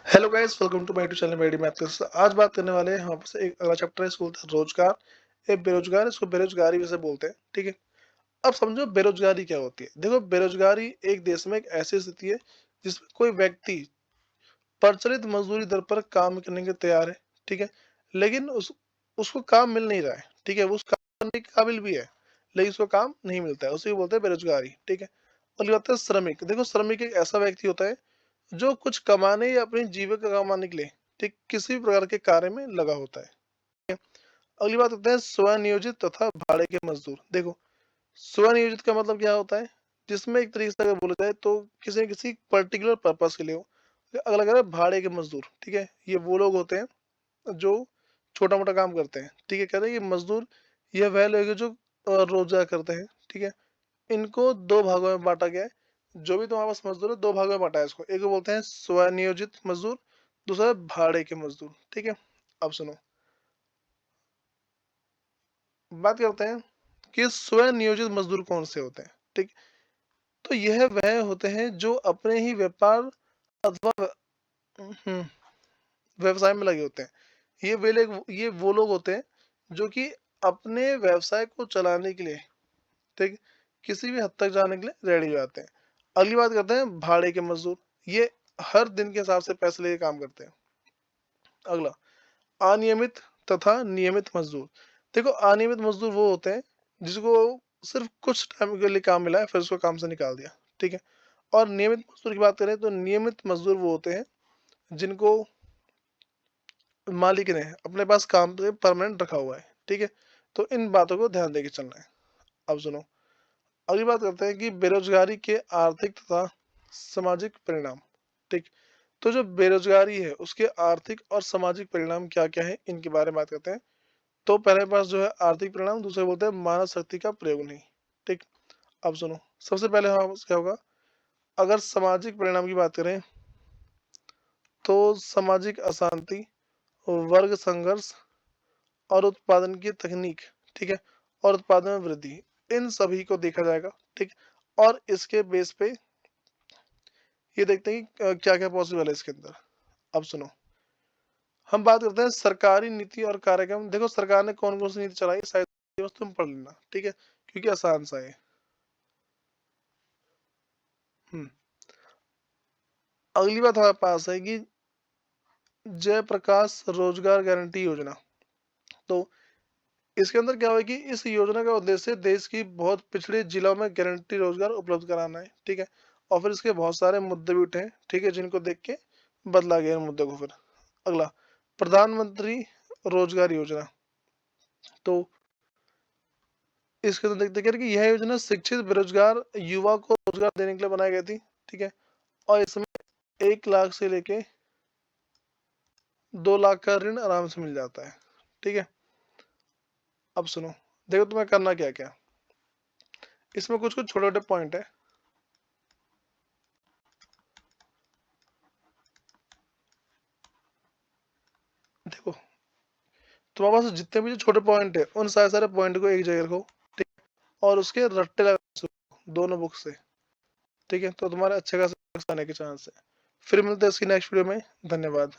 Hello guys, welcome to my YouTube channel Medi Math class. आज बात करने वाले हैं यहाँ से एक अगला चैप्टर है, इसको बोलते हैं रोजगार। ये बेरोजगार, इसको बेरोजगारी वैसे बोलते हैं। ठीक है, अब समझो बेरोजगारी क्या होती है। देखो, बेरोजगारी एक देश में एक ऐसी स्थिति है जिसमें कोई व्यक्ति प्रचलित मजदूरी दर पर काम करने के तैयार है। ठीक है, लेकिन उसको काम मिल नहीं रहा है। ठीक है, वो उस काम करने के काबिल भी है, लेकिन उसको काम नहीं मिलता है, उसे बोलते हैं बेरोजगारी। ठीक है, और बात है श्रमिक। देखो, श्रमिक एक ऐसा व्यक्ति होता है जो कुछ कमाने या अपनी जीविका कमाने के लिए ठीक किसी भी प्रकार के कार्य में लगा होता है। अगली बात करते हैं स्वनियोजित तथा भाड़े के मजदूर। देखो, स्वनियोजित का मतलब क्या होता है, जिसमें एक तरीके से अगर बोला जाए तो किसी न किसी पर्टिकुलर पर्पस के लिए हो। अगला कह रहा है भाड़े के मजदूर। ठीक है, ये वो लोग होते हैं जो छोटा मोटा काम करते हैं। ठीक है, कह रहे हैं ये मजदूर, ये वह लोग हैं जो रोजगार करते हैं। ठीक है, इनको दो भागों में बांटा गया है। जो भी तुम्हारे पास मजदूर है, दो भागों में बांटा है इसको। एक को बोलते हैं स्वनियोजित मजदूर, दूसरा है भाड़े के मजदूर। ठीक है, अब सुनो, बात करते हैं कि स्वनियोजित मजदूर कौन से होते हैं। ठीक, तो यह वह होते हैं जो अपने ही व्यापार अथवा हम्म, व्यवसाय में लगे होते हैं। ये वो लोग होते हैं जो कि अपने व्यवसाय को चलाने के लिए ठीक किसी भी हद तक जाने के लिए रेडी हो जाते हैं। अगली बात करते हैं भाड़े के मजदूर। ये हर दिन के हिसाब से पैसे लेके काम करते हैं। अगला, अनियमित तथा नियमित मजदूर। देखो, अनियमित मजदूर वो होते हैं जिसको सिर्फ कुछ टाइम के लिए काम मिला है, फिर उसको काम से निकाल दिया। ठीक है, और नियमित मजदूर की बात करें तो नियमित मजदूर वो होते हैं जिनको मालिक ने अपने पास काम पे परमानेंट रखा हुआ है। ठीक है, तो इन बातों को ध्यान देके चलना है। अब सुनो, अगली बात करते हैं कि बेरोजगारी के आर्थिक तथा सामाजिक परिणाम। ठीक, तो जो बेरोजगारी है उसके आर्थिक और सामाजिक परिणाम क्या क्या है, इनके बारे में बात करते हैं। तो पहले पास जो है आर्थिक परिणाम, दूसरे बोलते हैं मानव शक्ति का प्रयोग नहीं। ठीक, अब सुनो, सबसे पहले हम क्या होगा, अगर सामाजिक परिणाम की बात करें तो सामाजिक अशांति, वर्ग संघर्ष और उत्पादन की तकनीक। ठीक है, और उत्पादन में वृद्धि, इन सभी को देखा जाएगा। ठीक, और इसके बेस पे ये देखते हैं कि क्या क्या पॉसिबल है इसके अंदर। अब सुनो, हम बात करते हैं सरकारी नीति और कार्यक्रम। देखो, सरकार ने कौन कौन सी नीति चलाई, शायद ये बस तुम पढ़ लेना। ठीक है, क्योंकि आसान सा है। हम्म, अगली बात हमारे पास है कि जयप्रकाश रोजगार गारंटी योजना। तो इसके अंदर क्या हुआ कि इस योजना का उद्देश्य देश की बहुत पिछड़े जिलों में गारंटी रोजगार उपलब्ध कराना है। ठीक है, और फिर इसके बहुत सारे मुद्दे भी उठे हैं। ठीक है, जिनको देख के बदला गया इन मुद्दों को। फिर अगला, प्रधानमंत्री रोजगार योजना। तो इसके अंदर देखते हैं कि यह योजना शिक्षित बेरोजगार युवा को रोजगार देने के लिए बनाई गई थी। ठीक है, और इसमें 1 लाख से लेके 2 लाख का ऋण आराम से मिल जाता है। ठीक है, अब सुनो, देखो तुम्हें करना क्या क्या, इसमें कुछ कुछ छोटे छोटे पॉइंट है। देखो, तुम्हारे पास जितने भी जो छोटे पॉइंट है उन सारे सारे पॉइंट को एक जगह रखो। ठीक, और उसके रट्टे लगा दोनों बुक से। ठीक है, तो तुम्हारे अच्छे खासे आने के चांस है। फिर मिलते हैं इसकी नेक्स्ट वीडियो में। धन्यवाद।